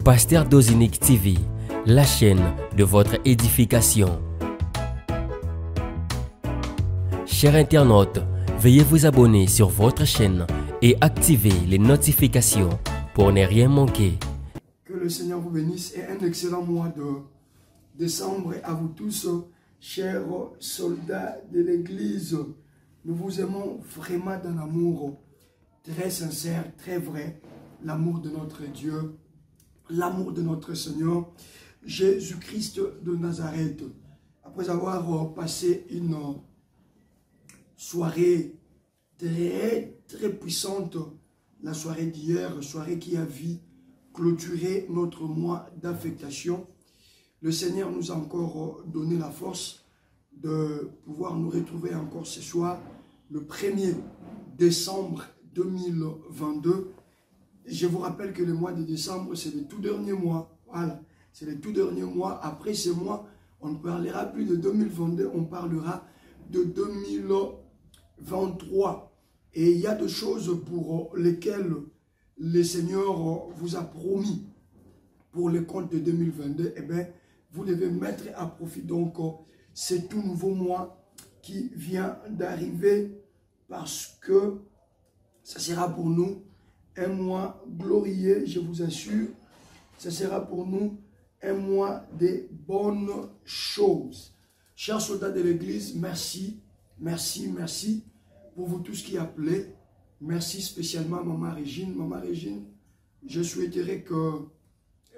Pasteur Dozinique TV, la chaîne de votre édification. Chers internautes, veuillez vous abonner sur votre chaîne et activer les notifications pour ne rien manquer. Que le Seigneur vous bénisse et un excellent mois de décembre à vous tous, chers soldats de l'Église. Nous vous aimons vraiment d'un amour très sincère, très vrai, l'amour de notre Dieu, l'amour de notre Seigneur, Jésus-Christ de Nazareth. Après avoir passé une soirée très puissante, la soirée d'hier, soirée qui a vu clôturer notre mois d'affectation, le Seigneur nous a encore donné la force de pouvoir nous retrouver encore ce soir, le 1er décembre 2022. Je vous rappelle que le mois de décembre, c'est le tout dernier mois. Voilà, c'est le tout dernier mois. Après ce mois, on ne parlera plus de 2022, on parlera de 2023. Et il y a des choses pour lesquelles le Seigneur vous a promis pour le compte de 2022. Eh bien, vous devez mettre à profit donc ce tout nouveau mois qui vient d'arriver, parce que ça sera pour nous un mois glorieux, je vous assure. Ce sera pour nous un mois de bonnes choses. Chers soldats de l'Église, merci, merci, merci pour vous tous qui appelez. Merci spécialement à Maman Régine. Maman Régine, je souhaiterais que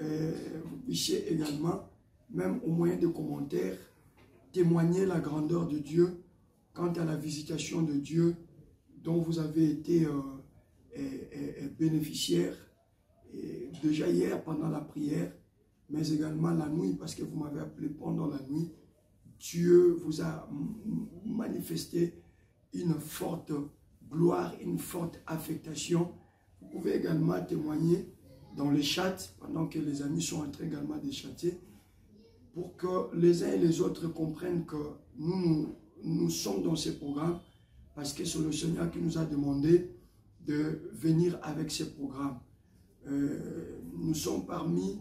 vous puissiez également, même au moyen de commentaires, témoigner la grandeur de Dieu quant à la visitation de Dieu dont vous avez été bénéficiaire, et déjà hier pendant la prière, mais également la nuit, parce que vous m'avez appelé pendant la nuit. Dieu vous a manifesté une forte gloire, une forte affectation. Vous pouvez également témoigner dans les chats, pendant que les amis sont en train également de chatter, pour que les uns et les autres comprennent que nous sommes dans ces programmes, parce que c'est le Seigneur qui nous a demandé de venir avec ces programmes. Nous sommes parmi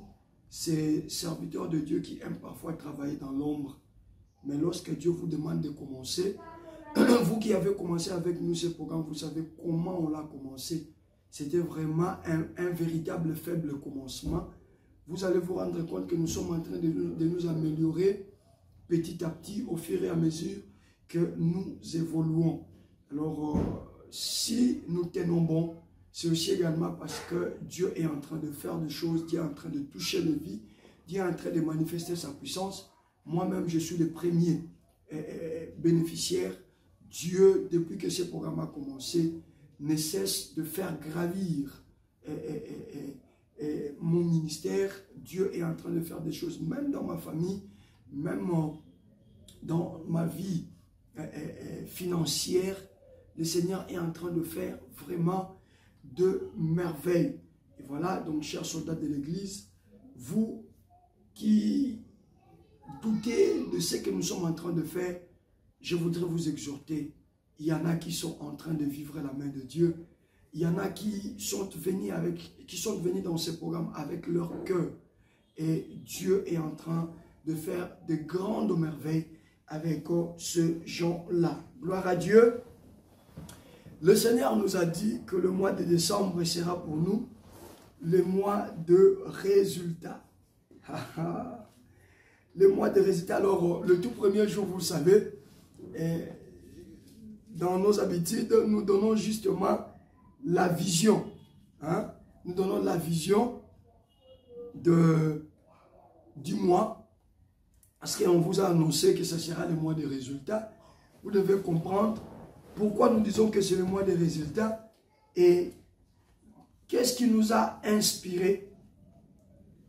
ces serviteurs de Dieu qui aiment parfois travailler dans l'ombre. Mais lorsque Dieu vous demande de commencer, vous qui avez commencé avec nous ce programme, vous savez comment on l'a commencé. C'était vraiment un véritable faible commencement. Vous allez vous rendre compte que nous sommes en train de nous améliorer petit à petit au fur et à mesure que nous évoluons. Alors, si nous tenons bon, c'est aussi également parce que Dieu est en train de faire des choses, Dieu est en train de toucher les vies, Dieu est en train de manifester sa puissance. Moi-même, je suis le premier bénéficiaire. Dieu, depuis que ce programme a commencé, ne cesse de faire gravir mon ministère. Dieu est en train de faire des choses, même dans ma famille, même dans ma vie financière. Le Seigneur est en train de faire vraiment de merveilles. Et voilà, donc chers soldats de l'Église, vous qui doutez de ce que nous sommes en train de faire, je voudrais vous exhorter. Il y en a qui sont en train de vivre la main de Dieu. Il y en a qui sont venus dans ce programme avec leur cœur. Et Dieu est en train de faire de grandes merveilles avec ces gens-là. Gloire à Dieu. Le Seigneur nous a dit que le mois de décembre sera pour nous le mois de résultats. Le mois de résultats. Alors, le tout premier jour, vous le savez, dans nos habitudes, nous donnons justement la vision. Hein? Nous donnons la vision du mois. Parce qu'on vous a annoncé que ce sera le mois des résultats. Vous devez comprendre pourquoi nous disons que c'est le mois des résultats et qu'est-ce qui nous a inspiré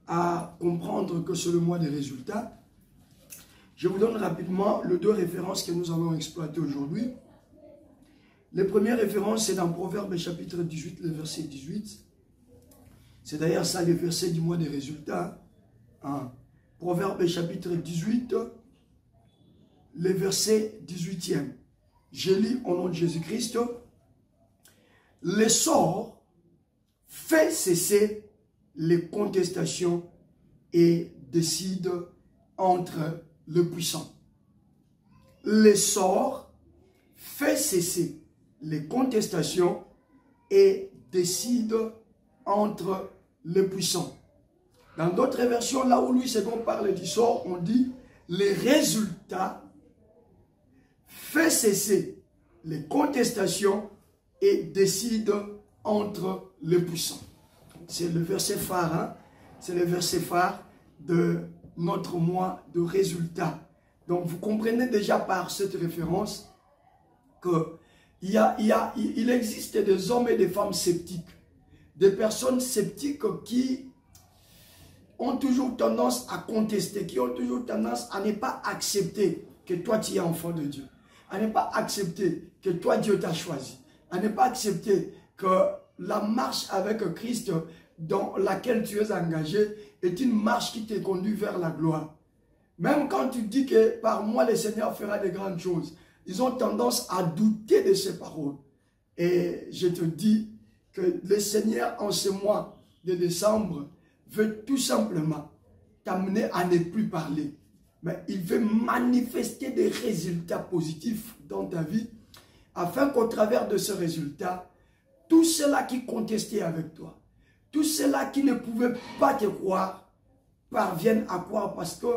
à comprendre que c'est le mois des résultats. Je vous donne rapidement les deux références que nous allons exploiter aujourd'hui. La première référence, c'est dans Proverbes chapitre 18, le verset 18. C'est d'ailleurs ça le verset du mois des résultats. Hein. Proverbes chapitre 18, le verset 18e. Je lis au nom de Jésus-Christ. L'essor fait cesser les contestations et décide entre le puissant. L'essor fait cesser les contestations et décide entre le puissant. Dans d'autres versions, là où Louis II parle du sort, on dit les résultats fait cesser les contestations et décide entre le puissant. C'est le verset phare, hein? C'est le verset phare de notre mois de résultats. Donc vous comprenez déjà par cette référence qu'il existe des hommes et des femmes sceptiques, des personnes sceptiques qui ont toujours tendance à contester, qui ont toujours tendance à ne pas accepter que toi tu es enfant de Dieu, à ne pas accepter que toi Dieu t'a choisi, à ne pas accepter que la marche avec Christ dans laquelle tu es engagé est une marche qui te conduit vers la gloire. Même quand tu dis que par moi le Seigneur fera de grandes choses, ils ont tendance à douter de ces paroles. Et je te dis que le Seigneur en ce mois de décembre veut tout simplement t'amener à ne plus parler. Mais il veut manifester des résultats positifs dans ta vie afin qu'au travers de ces résultats, tous ceux-là qui contestaient avec toi, tous ceux-là qui ne pouvaient pas te croire, parviennent à croire parce qu'à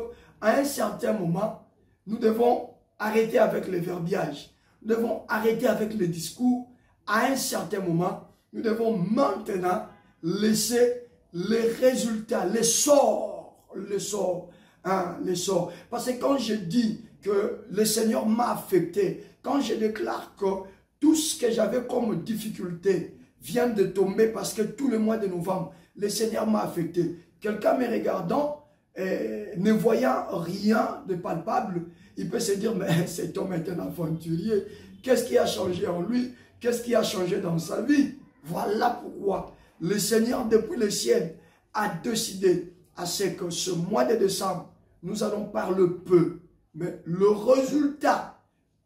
un certain moment, nous devons arrêter avec le verbiage, nous devons arrêter avec le discours. À un certain moment, nous devons maintenant laisser les résultats, les sorts. Parce que quand je dis que le Seigneur m'a affecté, quand je déclare que tout ce que j'avais comme difficulté vient de tomber parce que tout le mois de novembre, le Seigneur m'a affecté. Quelqu'un me regardant, ne voyant rien de palpable, il peut se dire, mais cet homme est un aventurier. Qu'est-ce qui a changé en lui? Qu'est-ce qui a changé dans sa vie? Voilà pourquoi le Seigneur, depuis le ciel, a décidé à ce que ce mois de décembre, nous allons parler peu. Mais le résultat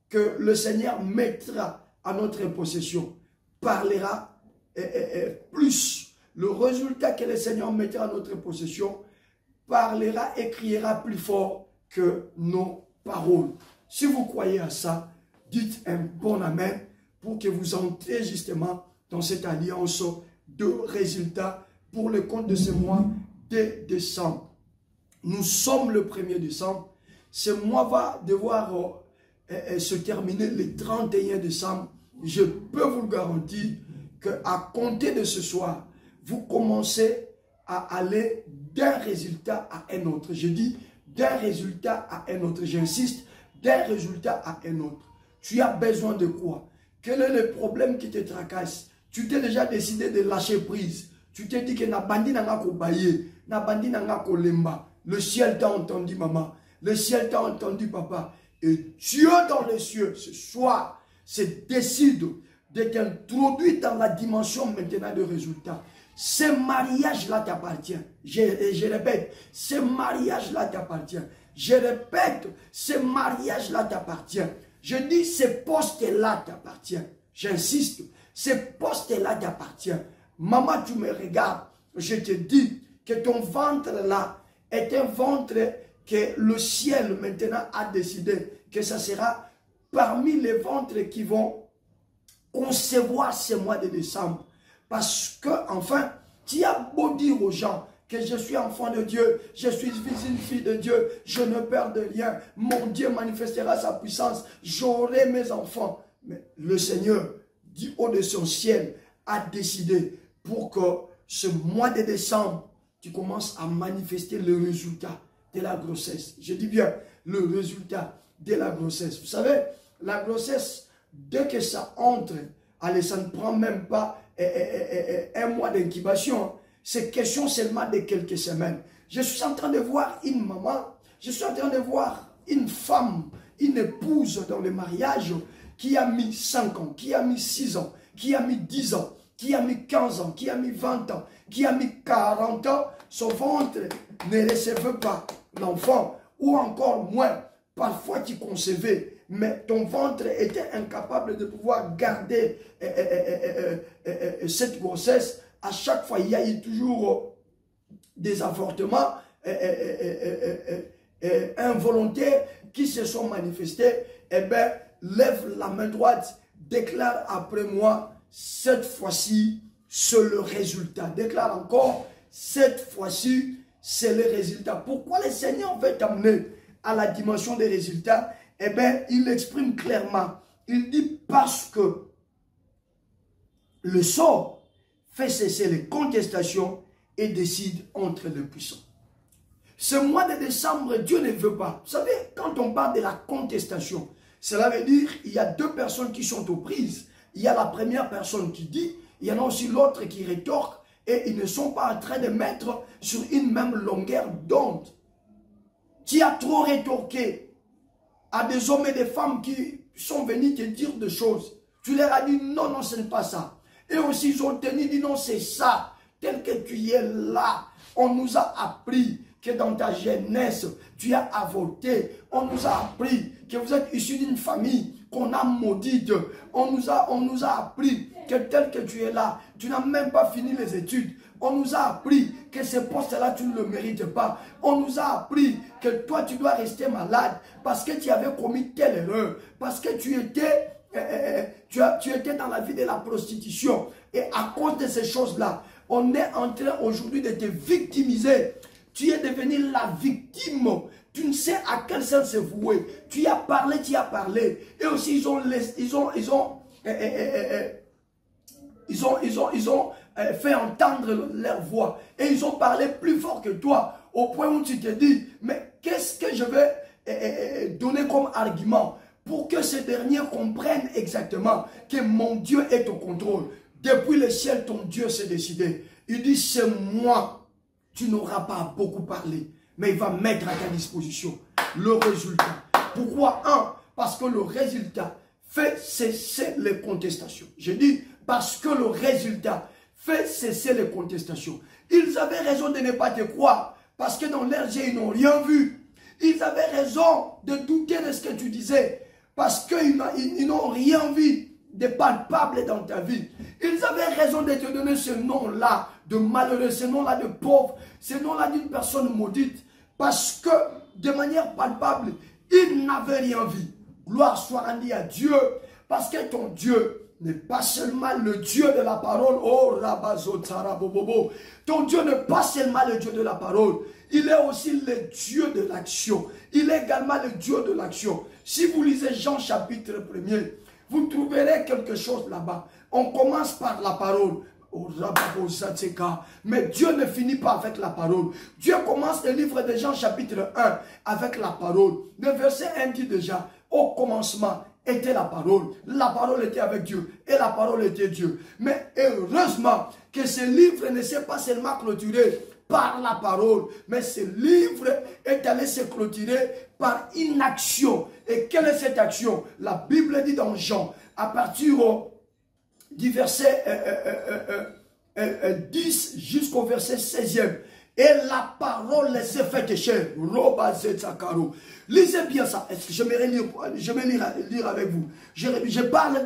que le Seigneur mettra à notre possession parlera plus. Le résultat que le Seigneur mettra à notre possession parlera et criera plus fort que nos paroles. Si vous croyez à ça, dites un bon amen pour que vous entriez justement dans cette alliance de résultats pour le compte de ce mois de décembre. Nous sommes le 1er décembre. Ce mois va devoir se terminer le 31 décembre. Je peux vous le garantir qu'à compter de ce soir, vous commencez à aller d'un résultat à un autre. Je dis d'un résultat à un autre. J'insiste, d'un résultat à un autre. Tu as besoin de quoi? Quel est le problème qui te tracasse? Tu t'es déjà décidé de lâcher prise. Tu t'es dit que na bandi nanga ko baye, na bandi nanga ko lemba. Le ciel t'a entendu, maman. Le ciel t'a entendu, papa. Et Dieu dans les cieux, ce soir, se décide de t'introduire dans la dimension maintenant de résultat. Ce mariage-là t'appartient. Je répète, ce mariage-là t'appartient. Je répète, ce mariage-là t'appartient. Je dis, ce poste-là t'appartient. J'insiste, ce poste-là t'appartient. Maman, tu me regardes. Je te dis que ton ventre-là est un ventre que le ciel maintenant a décidé que ça sera parmi les ventres qui vont concevoir ce mois de décembre. Parce que, enfin, tu as beau dire aux gens que je suis enfant de Dieu, je suis une fille de Dieu, je ne perds de rien, mon Dieu manifestera sa puissance, j'aurai mes enfants. Mais le Seigneur, du haut de son ciel, a décidé pour que ce mois de décembre, tu commences à manifester le résultat de la grossesse. Je dis bien, le résultat de la grossesse. Vous savez, la grossesse, dès que ça entre, allez, ça ne prend même pas un mois d'incubation. C'est question seulement de quelques semaines. Je suis en train de voir une maman, je suis en train de voir une femme, une épouse dans le mariage qui a mis 5 ans, qui a mis 6 ans, qui a mis 10 ans, qui a mis 15 ans, qui a mis 20 ans, qui a mis 40 ans. Son ventre ne recevait pas l'enfant, ou encore moins, parfois tu concevais, mais ton ventre était incapable de pouvoir garder cette grossesse. À chaque fois, il y a eu toujours des avortements involontaires qui se sont manifestés, eh bien, lève la main droite, déclare après moi, cette fois-ci, c'est le résultat. Déclare encore, cette fois-ci, c'est le résultat. Pourquoi le Seigneur veut t'amener à la dimension des résultats? Eh bien, il l'exprime clairement. Il dit parce que le sort fait cesser les contestations et décide entre les puissants. Ce mois de décembre, Dieu ne veut pas. Vous savez, quand on parle de la contestation, cela veut dire qu'il y a deux personnes qui sont aux prises. Il y a la première personne qui dit, il y en a aussi l'autre qui rétorque, et ils ne sont pas en train de mettre sur une même longueur d'onde. Tu as trop rétorqué à des hommes et des femmes qui sont venus te dire des choses. Tu leur as dit non, non, ce n'est pas ça. Et aussi ils ont tenu, dit non, c'est ça. Tel que tu es là, on nous a appris que dans ta jeunesse, tu as avorté. On nous a appris que vous êtes issu d'une famille qu'on a maudite. On nous a appris que tel que tu es là, tu n'as même pas fini les études. On nous a appris que ce poste-là, tu ne le mérites pas. On nous a appris que toi, tu dois rester malade parce que tu avais commis telle erreur. Parce que tu étais dans la vie de la prostitution. Et à cause de ces choses-là, on est en train aujourd'hui de te victimiser. Tu es devenu la victime. Tu ne sais à quel sens se vouer. Tu as parlé, tu as parlé. Et aussi, ils ont fait entendre leur voix. Et ils ont parlé plus fort que toi. Au point où tu te dis, mais qu'est-ce que je vais donner comme argument pour que ces derniers comprennent exactement que mon Dieu est au contrôle. Depuis le ciel, ton Dieu s'est décidé. Il dit, c'est moi. Tu n'auras pas à beaucoup parler, mais il va mettre à ta disposition le résultat. Pourquoi? Parce que le résultat fait cesser les contestations. Je dis, parce que le résultat fait cesser les contestations. Ils avaient raison de ne pas te croire, parce que dans leurs yeux, ils n'ont rien vu. Ils avaient raison de douter de ce que tu disais, parce qu'ils n'ont rien vu de palpable dans ta vie. Ils avaient raison de te donner ce nom-là de malheureux, ce nom-là de pauvre, ce nom-là d'une personne maudite, parce que de manière palpable, ils n'avaient rien vu. Gloire soit rendue à Dieu, parce que ton Dieu n'est pas seulement le Dieu de la parole. Oh, Rabazotarabobobo. Ton Dieu n'est pas seulement le Dieu de la parole. Il est aussi le Dieu de l'action. Il est également le Dieu de l'action. Si vous lisez Jean chapitre 1er, vous trouverez quelque chose là-bas. On commence par la parole. Mais Dieu ne finit pas avec la parole. Dieu commence le livre de Jean chapitre 1 avec la parole. Le verset 1 dit déjà, au commencement était la parole était avec Dieu et la parole était Dieu. Mais heureusement que ce livre ne s'est pas seulement clôturé par la parole, mais ce livre est allé se clôturer par une action. Et quelle est cette action? La Bible dit dans Jean, à partir du verset 10 jusqu'au verset 16e. Et la parole s'est faite chair. Lisez bien ça. Est-ce que je vais lire avec vous. Je parle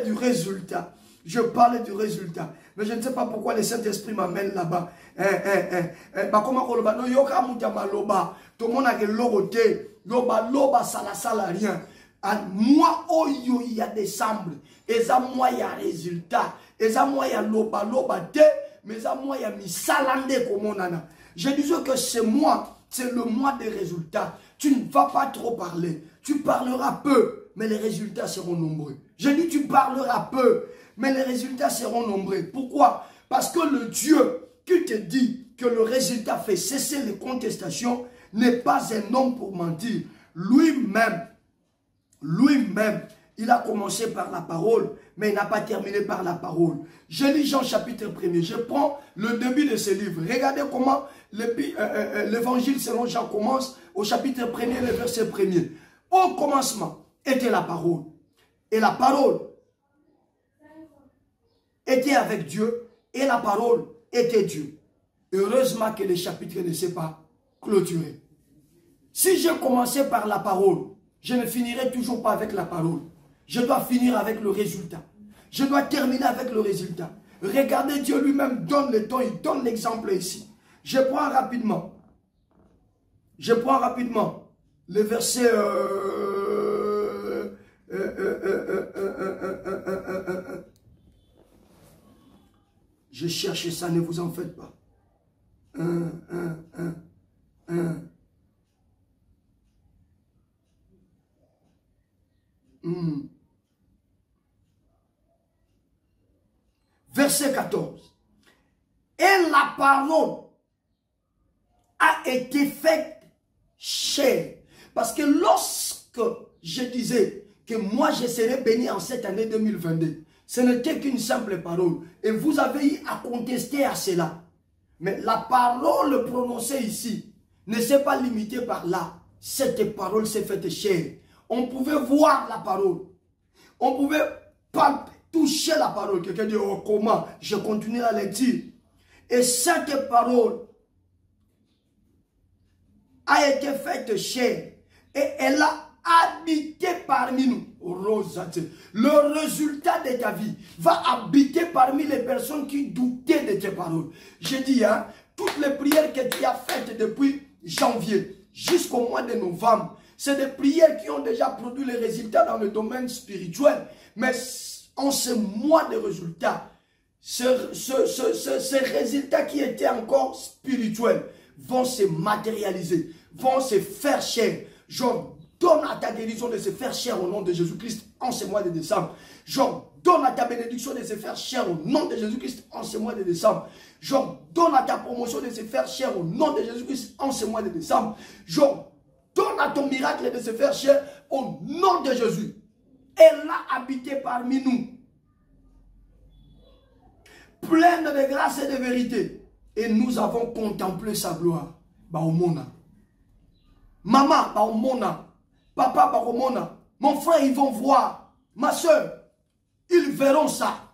du résultat. Je parle du résultat. Mais je ne sais pas pourquoi le Saint-Esprit m'amène là-bas. Moi, oyo il y a décembre. Et ça, moi, il y a résultat. Et ça, moi, il y a loba te. Mais ça, moi, il y a misalande comme on a. Je disais que c'est moi, c'est le mois des résultats. Tu ne vas pas trop parler. Tu parleras peu, mais les résultats seront nombreux. Je dis, tu parleras peu, mais les résultats seront nombreux. Pourquoi? Parce que le Dieu qui te dit que le résultat fait cesser les contestations n'est pas un homme pour mentir. Lui-même, il a commencé par la parole, mais il n'a pas terminé par la parole. Je lis Jean chapitre 1er. Je prends le début de ce livre. Regardez comment l'évangile selon Jean commence au chapitre 1er, le verset 1er. Au commencement était la parole. Et la parole était avec Dieu. Et la parole était Dieu. Heureusement que le chapitre ne s'est pas clôturé. Si je commençais par la parole, je ne finirai toujours pas avec la parole. Je dois finir avec le résultat. Je dois terminer avec le résultat. Regardez, Dieu lui-même donne le temps, il donne l'exemple ici. Je prends rapidement. Je prends rapidement le verset... je cherche ça, ne vous en faites pas. Verset 14. Et la parole a été faite chair. Parce que lorsque je disais que moi je serai béni en cette année 2022, ce n'était qu'une simple parole. Et vous avez eu à contester à cela. Mais la parole prononcée ici ne s'est pas limitée par là. Cette parole s'est faite chair. On pouvait voir la parole. On pouvait pas toucher la parole. Quelqu'un dit, oh comment? Je continue la lecture. Et cette parole a été faite chair. Et elle a habité parmi nous. Le résultat de ta vie va habiter parmi les personnes qui doutaient de tes paroles. Je dis, hein, toutes les prières que tu as faites depuis janvier jusqu'au mois de novembre, c'est des prières qui ont déjà produit les résultats dans le domaine spirituel. Mais en ce mois de résultats, ces résultats qui étaient encore spirituels vont se matérialiser, vont se faire chair. J'ordonne à ta guérison de se faire chair au nom de Jésus-Christ en ce mois de décembre. J'ordonne à ta bénédiction de se faire chair au nom de Jésus-Christ en ce mois de décembre. J'ordonne à ta promotion de se faire chair au nom de Jésus-Christ en ce mois de décembre. J'ordonne à ton miracle de se faire chair au nom de Jésus. Elle a habité parmi nous, pleine de grâce et de vérité. Et nous avons contemplé sa gloire. Baomona. Maman, Baomona. Papa, Baomona. Mon frère, ils vont voir. Ma soeur, ils verront ça.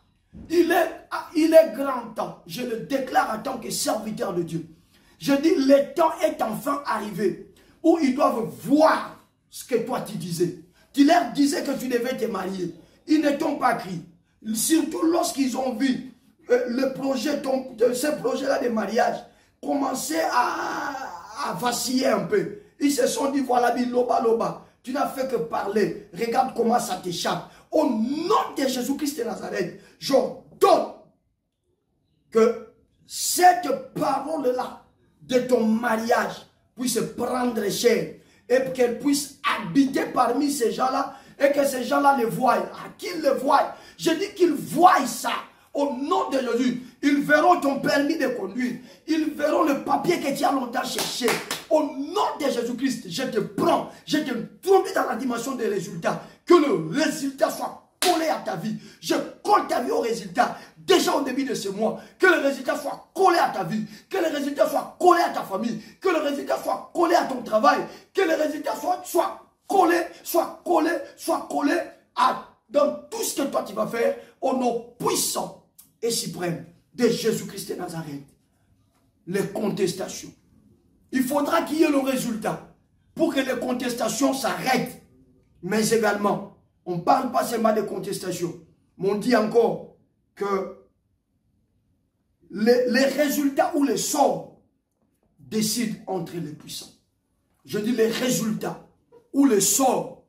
Il est grand temps. Je le déclare en tant que serviteur de Dieu. Je dis, le temps est enfin arrivé où ils doivent voir ce que toi tu disais. Tu leur disais que tu devais te marier. Ils ne t'ont pas cru. Surtout lorsqu'ils ont vu le projet, ce projet-là de mariage commencer à vaciller un peu. Ils se sont dit, voilà, loba, loba. Tu n'as fait que parler. Regarde comment ça t'échappe. Au nom de Jésus-Christ de Nazareth, j'ordonne que cette parole-là de ton mariage puisse prendre chair et qu'elle puisse habiter parmi ces gens-là et que ces gens-là le voient. À qu'ils le voient. Je dis qu'ils voient ça. Au nom de Jésus, ils verront ton permis de conduire. Ils verront le papier que tu as longtemps cherché. Au nom de Jésus-Christ, je te prends, je te tourne dans la dimension des résultats. Que le résultat soit collé à ta vie. Je colle ta vie au résultat. Déjà au début de ce mois, que le résultat soit collé à ta vie. Que le résultat soit collé à ta famille. Que le résultat soit collé à ton travail. Que le résultat soit collé dans tout ce que toi tu vas faire au nom puissant et suprême de Jésus-Christ de Nazareth. Les contestations. Il faudra qu'il y ait le résultat pour que les contestations s'arrêtent. Mais également, on ne parle pas seulement de contestations, mais on dit encore que les résultats ou les sorts décident entre les puissants. Je dis les résultats ou les sorts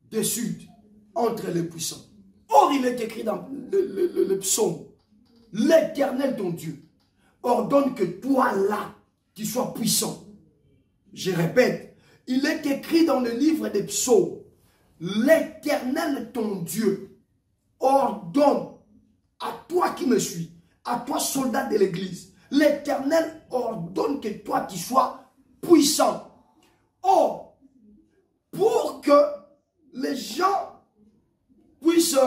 décident entre les puissants. Or, il est écrit dans le psaume, l'Éternel ton Dieu ordonne que toi là, tu sois puissant. Je répète, il est écrit dans le livre des psaumes, l'Éternel ton Dieu ordonne à toi qui me suis, à toi soldat de l'église, l'Éternel ordonne que toi tu sois puissant. Or, pour que les gens puissent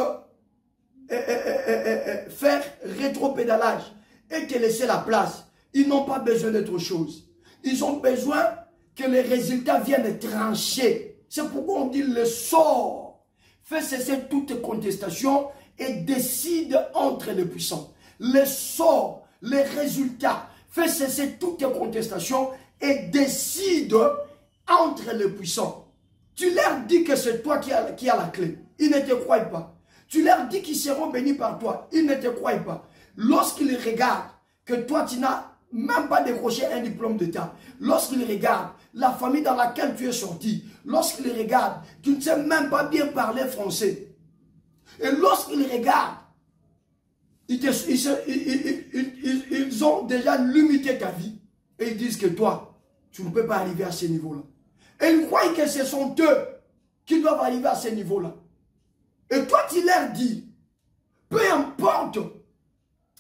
faire rétropédalage et te laisser la place, ils n'ont pas besoin d'autre chose. Ils ont besoin que les résultats viennent trancher. C'est pourquoi on dit le sort fait cesser toute contestation et décide entre les puissants. Le sort, les résultats fait cesser toute contestation et décide entre les puissants. Tu leur dis que c'est toi qui as la clé. Ils ne te croient pas. Tu leur dis qu'ils seront bénis par toi. Ils ne te croient pas. Lorsqu'ils regardent que toi, tu n'as même pas décroché un diplôme d'État. Lorsqu'ils regardent la famille dans laquelle tu es sorti, lorsqu'ils regardent, tu ne sais même pas bien parler français. Et lorsqu'ils regardent, ils ont déjà limité ta vie. Et ils disent que toi, tu ne peux pas arriver à ce niveau-là. Et ils croient que ce sont eux qui doivent arriver à ce niveau-là. Et toi, tu leur dis, peu importe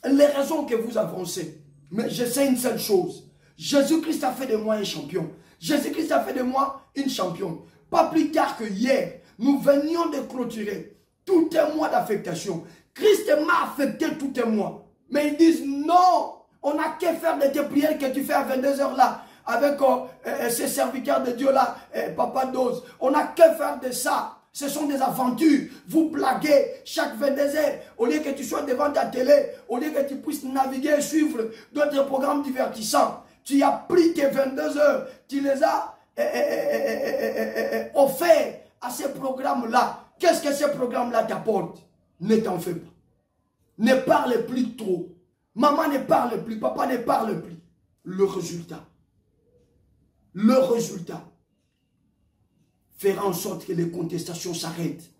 les raisons que vous avancez, mais je sais une seule chose. Jésus-Christ a fait de moi un champion. Jésus-Christ a fait de moi une championne. Pas plus tard que hier, nous venions de clôturer tout un mois d'affectation. Christ m'a affecté tout un mois. Mais ils disent non, on n'a qu'à faire de tes prières que tu fais à 22 h là, avec ces serviteurs de Dieu là, Papa Dose. On n'a qu'à faire de ça. Ce sont des aventures. Vous blaguez chaque 22 h. Au lieu que tu sois devant ta télé, au lieu que tu puisses naviguer et suivre d'autres programmes divertissants, tu as pris tes 22 h, tu les as offerts à ces programmes-là. Qu'est-ce que ces programmes-là t'apportent? Ne t'en fais pas. Ne parle plus trop. Maman ne parle plus, papa ne parle plus. Le résultat fera en sorte que les contestations s'arrêtent.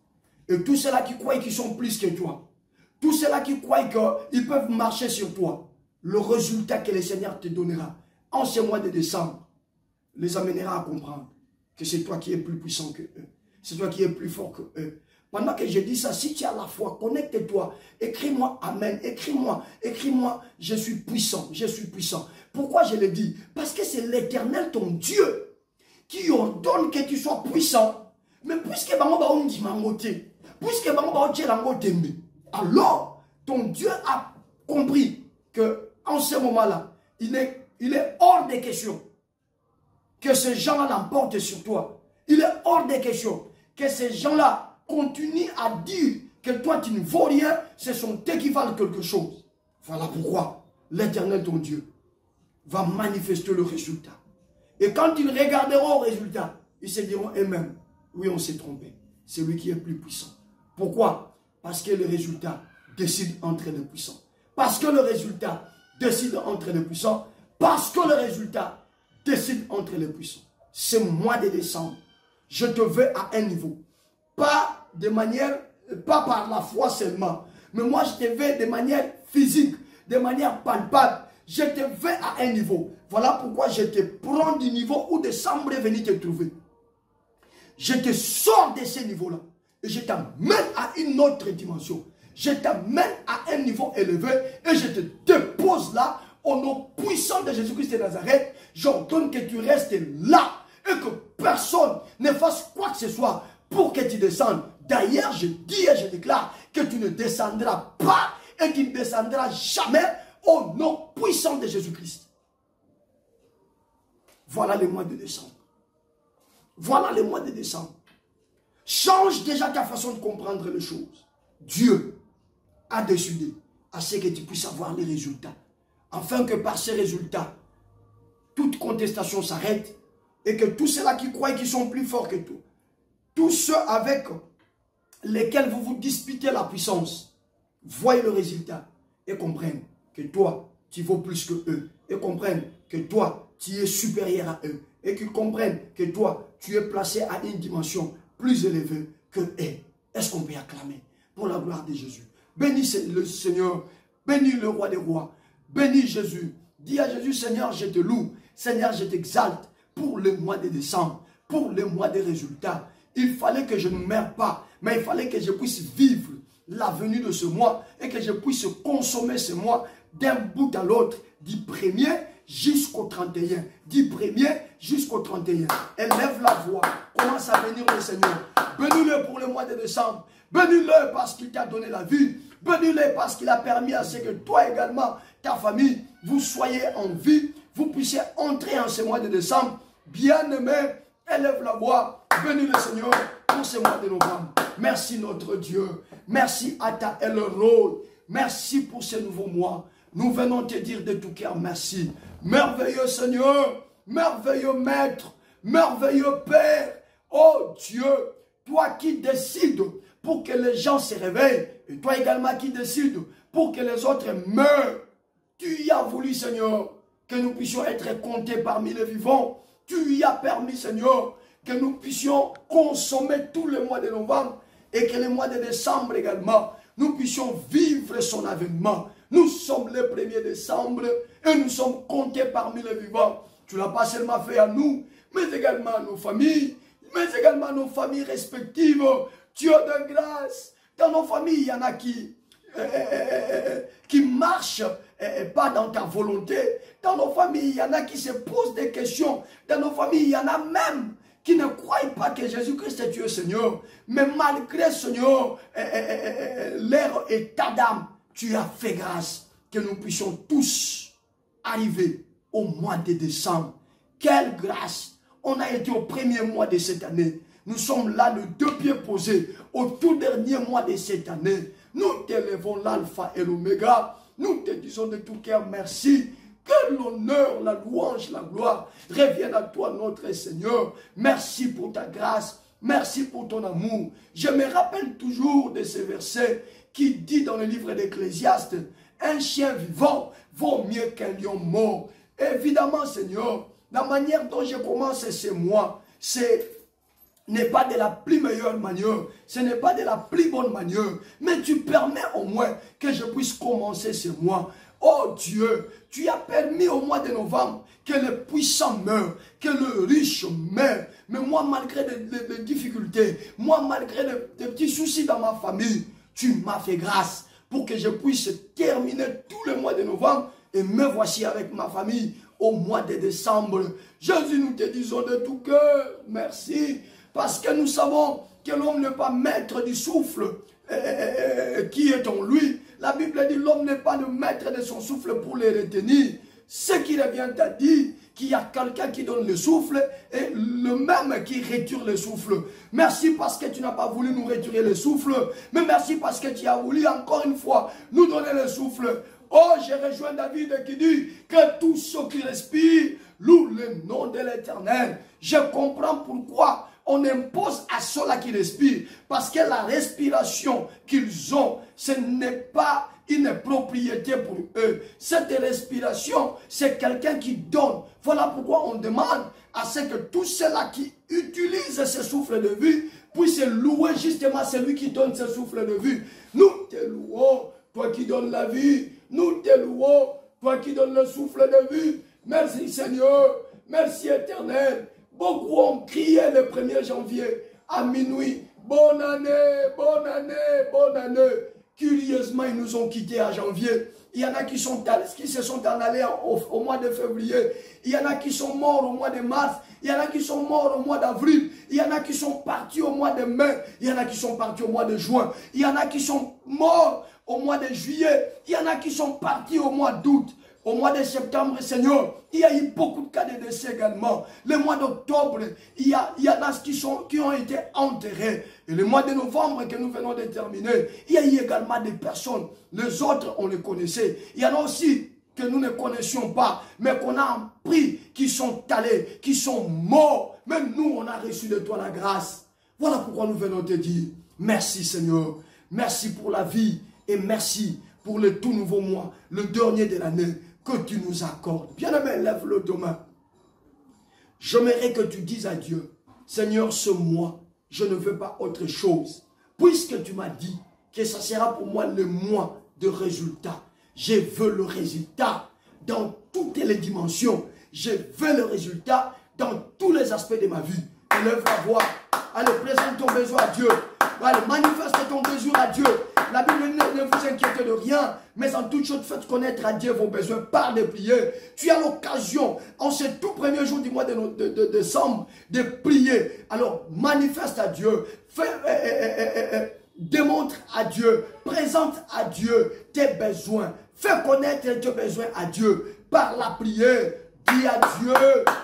Et tous ceux-là qui croient qu'ils sont plus que toi, tous ceux-là qui croient qu'ils peuvent marcher sur toi, le résultat que le Seigneur te donnera en ce mois de décembre les amènera à comprendre que c'est toi qui es plus puissant que eux. C'est toi qui es plus fort que eux. Pendant que je dis ça, si tu as la foi, connecte-toi. Écris-moi Amen. Écris-moi, je suis puissant, je suis puissant. Pourquoi je le dis? Parce que c'est l'Éternel, ton Dieu, qui ordonne que tu sois puissant. Mais puisque alors ton Dieu a compris que en ce moment-là, il est hors de question que ces gens-là l'emportent sur toi. Il est hors de question que ces gens-là continuent à dire que toi tu ne vaux rien, ce sont eux qui valent quelque chose. Voilà pourquoi l'Éternel ton Dieu va manifester le résultat. Et quand ils regarderont au résultat, ils se diront eux-mêmes, oui, on s'est trompé. C'est lui qui est plus puissant. Pourquoi? Parce que le résultat décide entre les puissants. Parce que le résultat décide entre les puissants. Parce que le résultat décide entre les puissants. Ce mois de décembre, je te veux à un niveau. Pas par la foi seulement. Mais moi, je te veux de manière physique, de manière palpable. Je te veux à un niveau. Voilà pourquoi je te prends du niveau où décembre est venu te trouver. Je te sors de ce niveau-là. Et je t'amène à une autre dimension. Je t'amène à un niveau élevé. Et je te dépose là, au nom puissant de Jésus-Christ de Nazareth. J'ordonne que tu restes là. Et que personne ne fasse quoi que ce soit pour que tu descendes. D'ailleurs, je dis et je déclare que tu ne descendras pas et tu ne descendras jamais au nom puissant de Jésus-Christ. Voilà le mois de décembre. Voilà le mois de décembre. Change déjà ta façon de comprendre les choses. Dieu a décidé à ce que tu puisses avoir les résultats. Afin que par ces résultats, toute contestation s'arrête et que tous ceux-là qui croient qu'ils sont plus forts que toi, tous ceux avec lesquels vous vous disputez la puissance, voient le résultat et comprennent que toi, tu vaux plus que eux. Et comprennent que toi, tu es supérieur à eux. Et qu'ils comprennent que toi, tu es placé à une dimension plus élevée que eux. Est-ce qu'on peut acclamer pour la gloire de Jésus? Bénis le Seigneur, bénis le roi des rois, bénis Jésus. Dis à Jésus, Seigneur, je te loue, Seigneur, je t'exalte pour le mois de décembre, pour le mois des résultats. Il fallait que je ne meure pas, mais il fallait que je puisse vivre la venue de ce mois et que je puisse consommer ce mois d'un bout à l'autre, du 1er jusqu'au 31. Du 1er jusqu'au 31. Élève la voix, commence à bénir le Seigneur. Bénis-le pour le mois de décembre. Bénis-le parce qu'il t'a donné la vie. Bénis-le parce qu'il a permis à ce que toi également, ta famille, vous soyez en vie. Vous puissiez entrer en ce mois de décembre. Bien-aimé, élève la voix. Bénis le Seigneur pour ce mois de novembre. Merci notre Dieu. Merci à ta Elroy. Merci pour ce nouveau mois. Nous venons te dire de tout cœur merci. Merveilleux Seigneur, merveilleux Maître, merveilleux Père. Oh Dieu, toi qui décides pour que les gens se réveillent, et toi également qui décides pour que les autres meurent. Tu y as voulu Seigneur que nous puissions être comptés parmi les vivants. Tu y as permis, Seigneur, que nous puissions consommer tous les mois de novembre et que les mois de décembre également, nous puissions vivre son avènement. Nous sommes le 1er décembre et nous sommes comptés parmi les vivants. Tu ne l'as pas seulement fait à nous, mais également à nos familles, mais également à nos familles respectives. Dieu de grâce, dans nos familles, il y en a qui marchent pas dans ta volonté. Dans nos familles, il y en a qui se posent des questions. Dans nos familles, il y en a même qui ne croient pas que Jésus-Christ est Dieu, Seigneur. Mais malgré, Seigneur, leur état d'âme, tu as fait grâce que nous puissions tous arriver au mois de décembre. Quelle grâce! On a été au premier mois de cette année. Nous sommes là, les deux pieds posés, au tout dernier mois de cette année. Nous t'élevons l'alpha et l'oméga. Nous te disons de tout cœur merci. Que l'honneur, la louange, la gloire reviennent à toi, notre Seigneur. Merci pour ta grâce. Merci pour ton amour. Je me rappelle toujours de ce verset qui dit dans le livre d'Ecclésiaste, un chien vivant vaut mieux qu'un lion mort. Évidemment, Seigneur, la manière dont je commence ce mois, n'est pas de la plus meilleure manière, ce n'est pas de la plus bonne manière, mais tu permets au moins que je puisse commencer ce mois. Oh Dieu, tu as permis au mois de novembre que le puissant meure, que le riche meure. Mais moi, malgré les difficultés, moi, malgré les petits soucis dans ma famille, tu m'as fait grâce pour que je puisse terminer tout le mois de novembre et me voici avec ma famille au mois de décembre. Jésus, nous te disons de tout cœur, merci, parce que nous savons que l'homme n'est pas maître du souffle qui est en lui. La Bible dit l'homme n'est pas le maître de son souffle pour le retenir. Ce qui revient à dire qu'il y a quelqu'un qui donne le souffle et le même qui retire le souffle. Merci parce que tu n'as pas voulu nous retirer le souffle, mais merci parce que tu as voulu encore une fois nous donner le souffle. Oh, j'ai rejoint David qui dit que tous ceux qui respirent louent le nom de l'Éternel. Je comprends pourquoi on impose à ceux-là qui respirent. Parce que la respiration qu'ils ont, ce n'est pas une propriété pour eux. Cette respiration, c'est quelqu'un qui donne. Voilà pourquoi on demande à ce que tous ceux-là qui utilisent ce souffle de vie puissent louer justement celui qui donne ce souffle de vie. Nous te louons, toi qui donnes la vie. Nous te louons, toi qui donnes le souffle de vie. Merci Seigneur, merci Éternel. Beaucoup ont crié le 1er janvier à minuit. Bonne année, bonne année, bonne année. Curieusement, ils nous ont quittés à janvier. Il y en a qui se sont en allés au mois de février. Il y en a qui sont morts au mois de mars. Il y en a qui sont morts au mois d'avril. Il y en a qui sont partis au mois de mai. Il y en a qui sont partis au mois de juin. Il y en a qui sont morts au mois de juillet. Il y en a qui sont partis au mois d'août. Au mois de septembre, Seigneur, il y a eu beaucoup de cas de décès également. Le mois d'octobre, il y en a qui ont été enterrés. Et le mois de novembre que nous venons de terminer, il y a eu également des personnes. Les autres, on les connaissait. Il y en a aussi que nous ne connaissions pas, mais qu'on a appris, qui sont allés, qui sont morts. Même nous, on a reçu de toi la grâce. Voilà pourquoi nous venons te dire, merci Seigneur. Merci pour la vie et merci pour le tout nouveau mois, le dernier de l'année que tu nous accordes. Bien-aimé, lève-le demain. J'aimerais que tu dises à Dieu, Seigneur, ce mois, je ne veux pas autre chose. Puisque tu m'as dit que ça sera pour moi le mois de résultat. Je veux le résultat dans toutes les dimensions. Je veux le résultat dans tous les aspects de ma vie. Élève ta voix. Allez, présente ton besoin à Dieu. Allez, manifeste ton besoin à Dieu. La Bible ne vous inquiétez de rien, mais en toute chose, faites connaître à Dieu vos besoins par des prières. Tu as l'occasion, en ce tout premier jour du mois de décembre, de prier. Alors, manifeste à Dieu, démontre à Dieu, présente à Dieu tes besoins. Fais connaître tes besoins à Dieu par la prière. Dis à Dieu,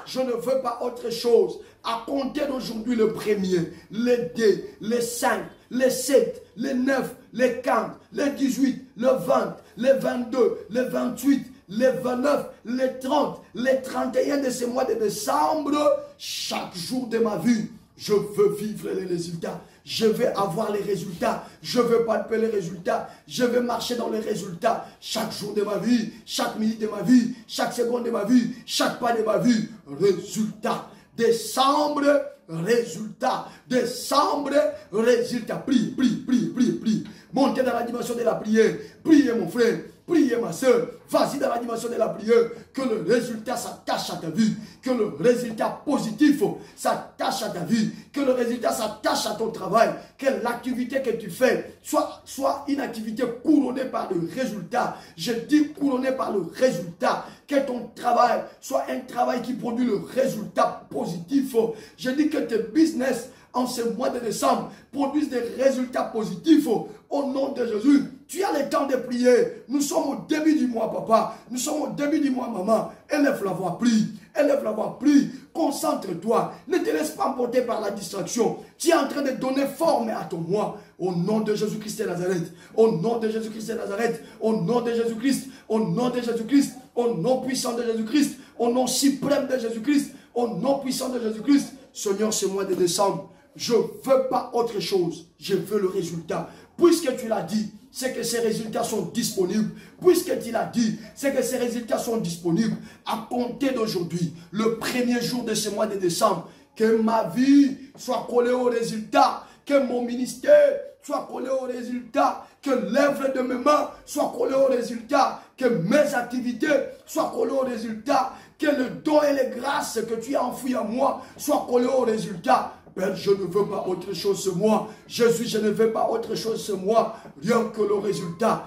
je ne veux pas autre chose. À compter d'aujourd'hui le 1er, le 2, le 5, le 7, le 9, le 15, le 18, le 20, le 22, le 28, le 29, le 30, le 31 de ce mois de décembre, chaque jour de ma vie, je veux vivre les résultats. Je vais avoir les résultats. Je veux palper les résultats. Je vais marcher dans les résultats. Chaque jour de ma vie, chaque minute de ma vie, chaque seconde de ma vie, chaque pas de ma vie. Résultat. Décembre, résultat. Décembre, résultat. Prie, prie, prie, prie, prie. Montez dans la dimension de la prière. Priez mon frère. Priez ma soeur, vas-y dans la dimension de la prière, que le résultat s'attache à ta vie, que le résultat positif s'attache à ta vie, que le résultat s'attache à ton travail, que l'activité que tu fais soit une activité couronnée par le résultat. Je dis couronnée par le résultat, que ton travail soit un travail qui produit le résultat positif. Je dis que tes business en ce mois de décembre produisent des résultats positifs au nom de Jésus. Tu as le temps de prier. Nous sommes au début du mois, papa. Nous sommes au début du mois, maman. Élève la voix, prie. Élève la voix, prie. Concentre-toi. Ne te laisse pas emporter par la distraction. Tu es en train de donner forme à ton mois. Au nom de Jésus-Christ de Nazareth. Au nom de Jésus-Christ de Nazareth. Au nom de Jésus-Christ. Au nom de Jésus-Christ. Au nom puissant de Jésus-Christ. Au nom suprême de Jésus-Christ. Au nom puissant de Jésus-Christ. Seigneur, ce mois de décembre, je ne veux pas autre chose. Je veux le résultat. Puisque tu l'as dit, c'est que ces résultats sont disponibles. Puisque tu l'as dit, c'est que ces résultats sont disponibles. À compter d'aujourd'hui, le premier jour de ce mois de décembre, que ma vie soit collée au résultat, que mon ministère soit collé au résultat, que l'œuvre de mes mains soit collée au résultat, que mes activités soient collées au résultat, que le don et les grâces que tu as enfouies en moi soient collées au résultat. Père, je ne veux pas autre chose ce mois. Jésus, je ne veux pas autre chose ce mois. Rien que le résultat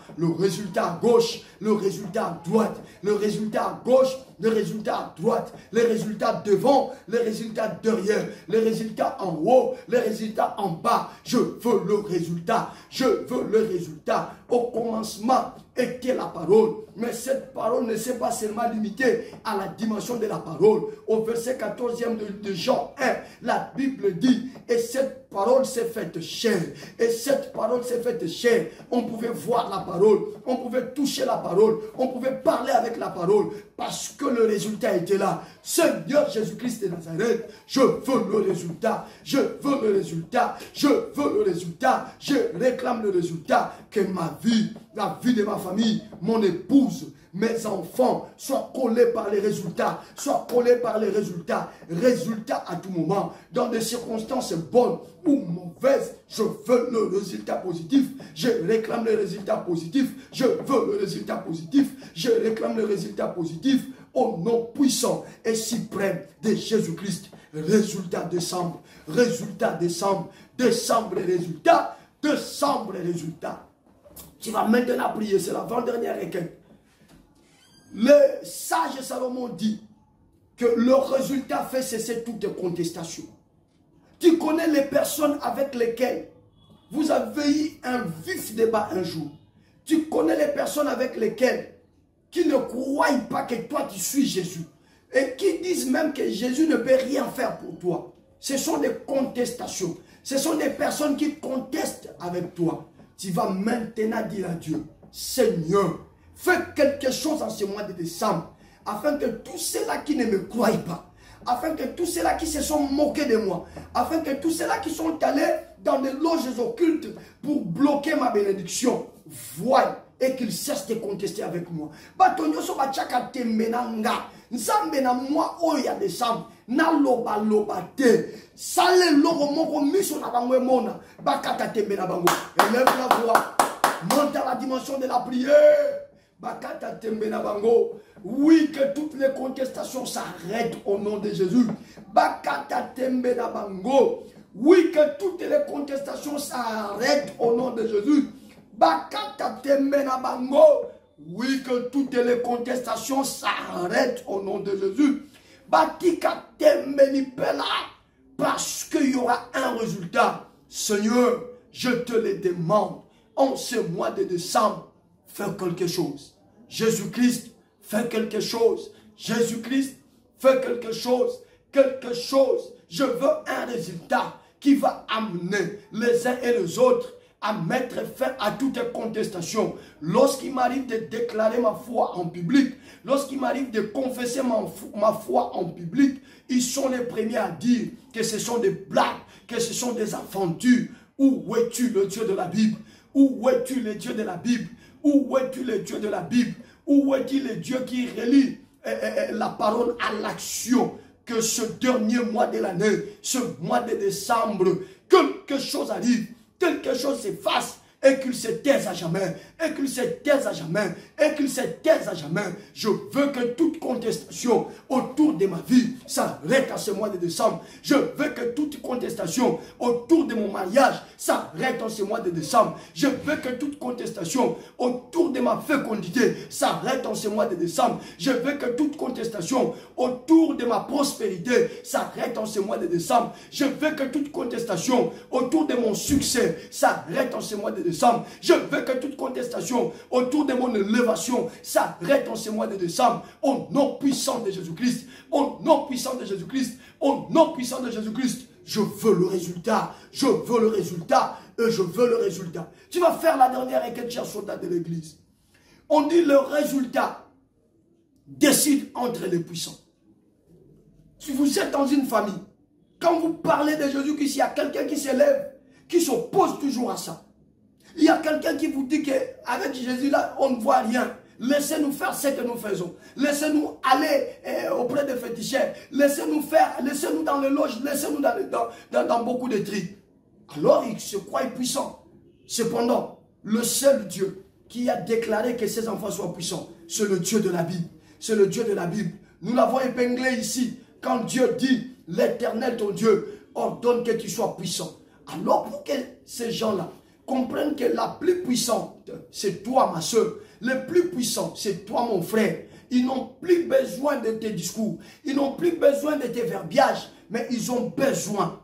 à gauche, le résultat à droite, le résultat à gauche, le résultat à droite, les résultats devant, les résultats derrière, les résultats en haut, les résultats en bas. Je veux le résultat. Je veux le résultat. Au commencement était la parole. Mais cette parole ne s'est pas seulement limitée à la dimension de la parole. Au verset 14e de Jean 1, la Bible dit, et cette parole s'est faite chair. Et cette parole s'est faite chair. On pouvait voir la parole. On pouvait toucher la parole. On pouvait parler avec la parole. Parce que le résultat était là. Seigneur Jésus-Christ de Nazareth, je veux le résultat. Je veux le résultat. Je veux le résultat. Je réclame le résultat. Que ma vie, la vie de ma famille, mon épouse, mes enfants soient collés par les résultats, soient collés par les résultats, résultats à tout moment, dans des circonstances bonnes ou mauvaises, je veux le résultat positif, je réclame le résultat positif, je veux le résultat positif, je réclame le résultat positif, au nom puissant et suprême de Jésus-Christ. Résultat décembre, résultat décembre, décembre résultat, décembre résultat. Tu vas maintenant prier, c'est l'avant-dernière requête. Le sage Salomon dit que le résultat fait cesser toute contestation. Tu connais les personnes avec lesquelles vous avez eu un vif débat un jour. Tu connais les personnes avec lesquelles qui ne croient pas que toi tu suis Jésus. Et qui disent même que Jésus ne peut rien faire pour toi. Ce sont des contestations. Ce sont des personnes qui contestent avec toi. Tu vas maintenant dire à Dieu, Seigneur, fais quelque chose en ce mois de décembre, afin que tous ceux-là qui ne me croient pas, afin que tous ceux-là qui se sont moqués de moi, afin que tous ceux-là qui sont allés dans des loges occultes pour bloquer ma bénédiction, voient et qu'ils cessent de contester avec moi. Batonyo so bachaka temenanga, nzambe na moi oya décembre, na loba loba te, sale logo moko miso na bango mona, bakata tembe na bango. Élève la voix, monte à la dimension de la prière. Bakata tembe na bango. Oui, que toutes les contestations s'arrêtent au nom de Jésus. Bakata tembe na bango. Oui, que toutes les contestations s'arrêtent au nom de Jésus. Bakata tembe na bango. Oui, que toutes les contestations s'arrêtent au nom de Jésus. Batika tembe ni pela. Parce qu'il y aura un résultat. Seigneur, je te le demande. En ce mois de décembre, fais quelque chose. Jésus-Christ, fais quelque chose. Jésus-Christ, fais quelque chose. Quelque chose. Je veux un résultat qui va amener les uns et les autres à mettre fin à toute contestation. Lorsqu'il m'arrive de déclarer ma foi en public, lorsqu'il m'arrive de confesser ma foi en public, ils sont les premiers à dire que ce sont des blagues, que ce sont des aventures. Où es-tu le Dieu de la Bible? Où es-tu le Dieu de la Bible? Où es-tu le Dieu de la Bible? Où est-il le Dieu qui relie la parole à l'action? Que ce dernier mois de l'année, ce mois de décembre, quelque chose arrive, quelque chose s'efface, et qu'il se taise à jamais, et qu'il se taise à jamais, et qu'il se taise à jamais. Je veux que toute contestation autour de ma vie s'arrête à ce mois de décembre. Je veux que toute contestation autour de mon mariage s'arrête en ce mois de décembre. Je veux que toute contestation autour de ma fécondité s'arrête en ce mois de décembre. Je veux que toute contestation autour de ma prospérité s'arrête en ce mois de décembre. Je veux que toute contestation autour de mon succès s'arrête en ce mois de décembre. Je veux que toute contestation autour de mon élévation s'arrête en ce mois de décembre. Au nom puissant de Jésus-Christ. Au nom puissant de Jésus-Christ. Au nom puissant de Jésus-Christ. Je veux le résultat. Je veux le résultat. Et je veux le résultat. Tu vas faire la dernière requête, cher soldat de l'église. On dit le résultat décide entre les puissants. Si vous êtes dans une famille, quand vous parlez de Jésus-Christ, il y a quelqu'un qui s'élève, qui s'oppose toujours à ça. Il y a quelqu'un qui vous dit qu'avec Jésus là, on ne voit rien. Laissez-nous faire ce que nous faisons. Laissez-nous aller auprès des féticheurs. Laissez-nous faire, laissez-nous dans les loges, laissez-nous dans beaucoup de trucs. Alors il se croit puissant. Cependant, le seul Dieu qui a déclaré que ses enfants soient puissants, c'est le Dieu de la Bible. C'est le Dieu de la Bible. Nous l'avons épinglé ici. Quand Dieu dit, l'Éternel ton Dieu ordonne que tu sois puissant. Alors pour que ces gens-là comprennent que la plus puissante, c'est toi, ma soeur. Le plus puissant, c'est toi, mon frère. Ils n'ont plus besoin de tes discours. Ils n'ont plus besoin de tes verbiages. Mais ils ont besoin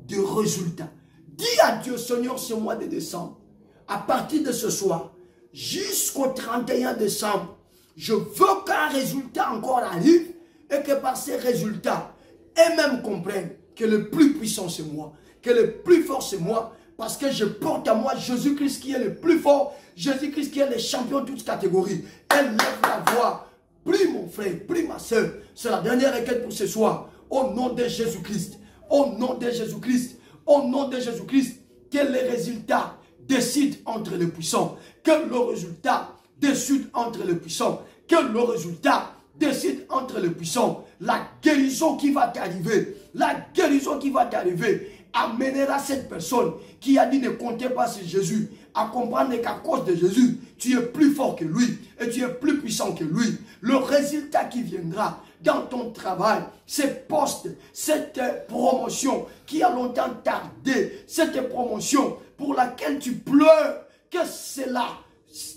de résultats. Dis à Dieu, Seigneur, ce mois de décembre, à partir de ce soir, jusqu'au 31 décembre, je veux qu'un résultat encore arrive et que par ces résultats, eux-mêmes comprennent que le plus puissant, c'est moi. Que le plus fort, c'est moi. Parce que je porte à moi Jésus-Christ qui est le plus fort. Jésus-Christ qui est le champion de toutes catégories. Elle lève la voix. Prie mon frère, prie ma soeur. C'est la dernière requête pour ce soir. Au nom de Jésus-Christ. Au nom de Jésus-Christ. Au nom de Jésus-Christ. Que les résultats décident entre les puissants. Que le résultat décide entre les puissants. Que le résultat décide entre les puissants. La guérison qui va t'arriver. La guérison qui va t'arriver amènera cette personne qui a dit ne comptez pas sur Jésus à comprendre qu'à cause de Jésus, tu es plus fort que lui et tu es plus puissant que lui. Le résultat qui viendra dans ton travail, ces postes, cette promotion qui a longtemps tardé, cette promotion pour laquelle tu pleures, que cela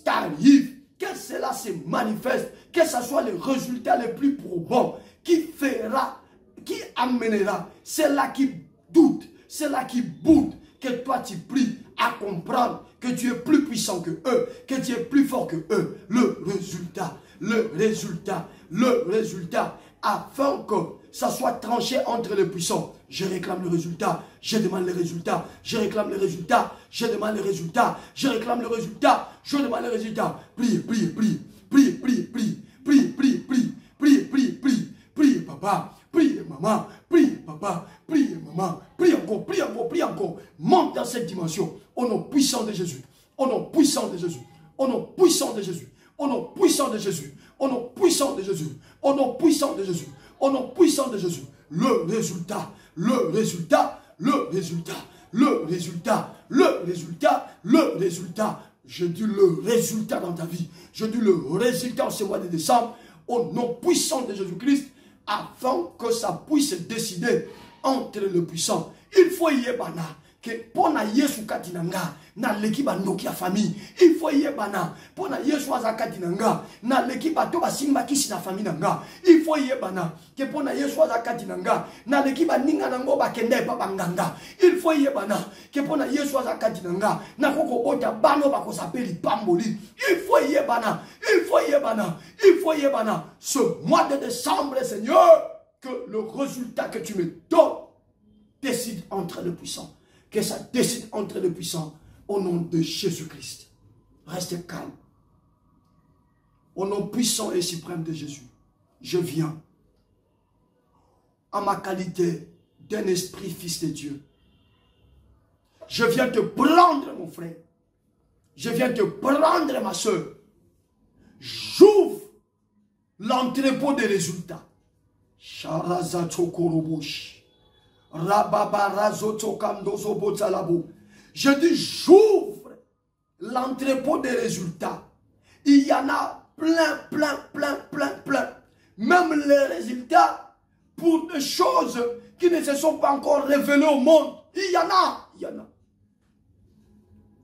t'arrive, que cela se manifeste, que ce soit le résultat le plus probant qui fera, qui amènera, c'est là qui doute, c'est là qui boude, que toi tu pries à comprendre que tu es plus puissant que eux, que tu es plus fort que eux. Le résultat, afin que ça soit tranché entre les puissants. Je réclame le résultat, je demande le résultat, je réclame le résultat, je demande le résultat, je réclame le résultat, je demande le résultat. Prie, prie, prie, prie, prie, prie, prie, prie, prie, prie, prie, prie, prie, papa, prie, maman, prie, papa, prie, maman, prie encore, prie encore, prie encore. Monte dans cette dimension, au nom puissant de Jésus, au nom puissant de Jésus, au nom puissant de Jésus, au nom puissant de Jésus, au nom puissant de Jésus, au nom puissant de Jésus, au nom puissant de Jésus. Le résultat, le résultat, le résultat, le résultat, le résultat, le résultat. Je dis le résultat dans ta vie. Je dis le résultat en ce mois de décembre, au nom puissant de Jésus-Christ, afin que ça puisse décider entre le puissant. Il faut y aller, que pour na Yesu katinanga na lekiba noki ya famille. Il faut y aller, pour na Yesu azakatinanga na lekiba to basimba kisi na famille nanga. Il faut y aller, que pour na Yesu azakatinanga na lekiba ninga nango bakende pa banganga. Il faut y aller, que pour na Yesu azakatinanga na koko bota bano bakosapeli pamboli. Il faut y aller, il faut y aller, il faut y aller. Ce mois de décembre, Seigneur, que le résultat que tu me donnes décide entre les puissants. Que ça décide entre les puissants au nom de Jésus-Christ. Reste calme. Au nom puissant et suprême de Jésus, je viens en ma qualité d'un esprit fils de Dieu. Je viens te prendre, mon frère. Je viens te prendre, ma soeur. J'ouvre l'entrepôt des résultats. Je dis, j'ouvre l'entrepôt des résultats. Il y en a plein. Même les résultats pour des choses qui ne se sont pas encore révélées au monde. Il y en a.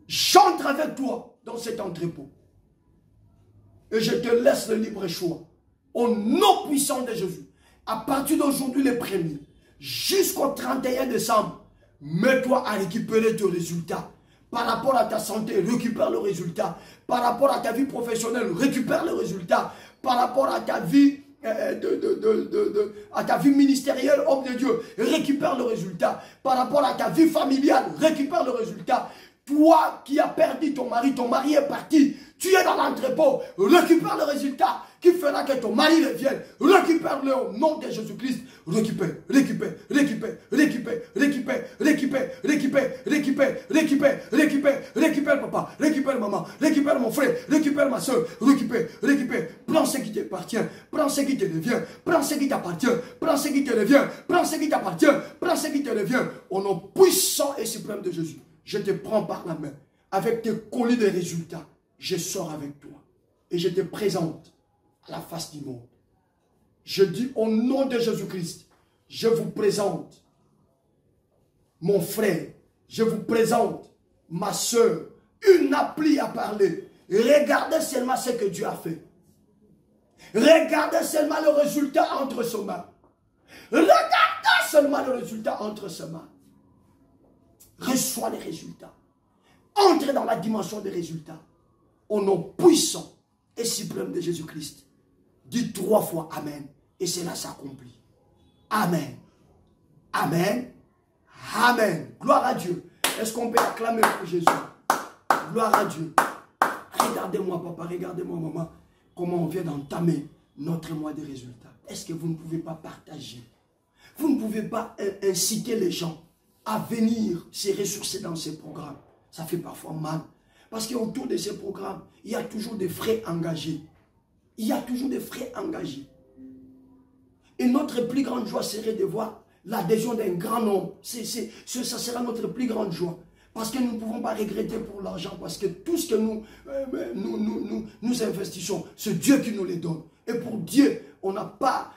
J'entre avec toi dans cet entrepôt. Et je te laisse le libre choix. Au nom puissant de Jésus. À partir d'aujourd'hui, les premiers, jusqu'au 31 décembre, mets-toi à récupérer tes résultats. Par rapport à ta santé, récupère le résultat. Par rapport à ta vie professionnelle, récupère le résultat. Par rapport à ta vie, à ta vie ministérielle, homme de Dieu, récupère le résultat. Par rapport à ta vie familiale, récupère le résultat. Toi qui as perdu ton mari est parti. Tu es dans l'entrepôt, récupère le résultat qui fera que ton mari revienne. Récupère-le au nom de Jésus-Christ. Récupère, papa, récupère maman, récupère mon frère, récupère ma soeur, récupère. Prends ce qui t'appartient, prends ce qui te revient, prends ce qui t'appartient, prends ce qui te revient, prends ce qui t'appartient, prends ce qui te revient. Au nom puissant et suprême de Jésus, je te prends par la main avec tes colis de résultats. Je sors avec toi et je te présente à la face du monde. Je dis au nom de Jésus-Christ, je vous présente mon frère, je vous présente ma soeur, une appli à parler. Regardez seulement ce que Dieu a fait. Regardez seulement le résultat entre ses mains. Regardez seulement le résultat entre ses mains. Reçois les résultats. Entre dans la dimension des résultats. Au nom puissant et suprême de Jésus-Christ. Dis 3 fois Amen. Et cela s'accomplit. Amen. Amen. Amen. Gloire à Dieu. Est-ce qu'on peut acclamer pour Jésus? Gloire à Dieu. Regardez-moi papa, regardez-moi maman. Comment on vient d'entamer notre mois de résultats. Est-ce que vous ne pouvez pas partager? Vous ne pouvez pas inciter les gens à venir se ressourcer dans ces programmes. Ça fait parfois mal. Parce qu'autour de ces programmes, il y a toujours des frais engagés. Il y a toujours des frais engagés. Et notre plus grande joie serait de voir l'adhésion d'un grand nombre. Ça sera notre plus grande joie. Parce que nous ne pouvons pas regretter pour l'argent. Parce que tout ce que nous investissons, c'est Dieu qui nous les donne. Et pour Dieu, on n'a pas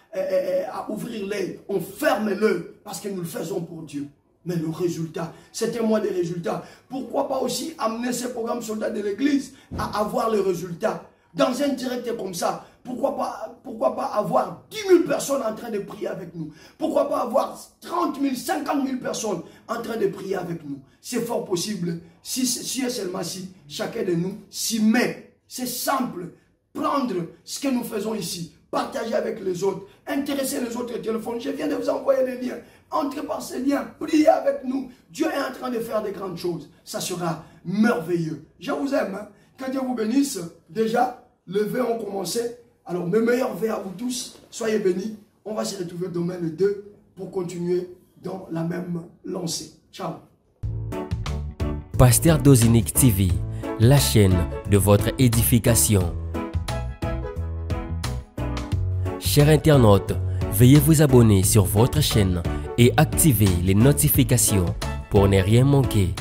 à ouvrir l'œil. On ferme l'œil parce que nous le faisons pour Dieu. Mais le résultat, c'est un mois de résultats. Pourquoi pas aussi amener ces programmes soldats de l'église à avoir le résultat? Dans un direct comme ça, pourquoi pas avoir 10 000 personnes en train de prier avec nous? Pourquoi pas avoir 30 000, 50 000 personnes en train de prier avec nous? C'est fort possible, si et seulement si chacun de nous s'y met. C'est simple, prendre ce que nous faisons ici, partager avec les autres, intéresser les autres au téléphone. Je viens de vous envoyer les liens. Entrez par ces liens, priez avec nous. Dieu est en train de faire des grandes choses. Ça sera merveilleux. Je vous aime. Hein? Que Dieu vous bénisse. Déjà, les vœux ont commencé. Alors, mes meilleurs vœux à vous tous. Soyez bénis. On va se retrouver demain le 2 pour continuer dans la même lancée. Ciao. Pasteur Dozinique TV, la chaîne de votre édification. Chers internautes, veuillez vous abonner sur votre chaîne et activer les notifications pour ne rien manquer.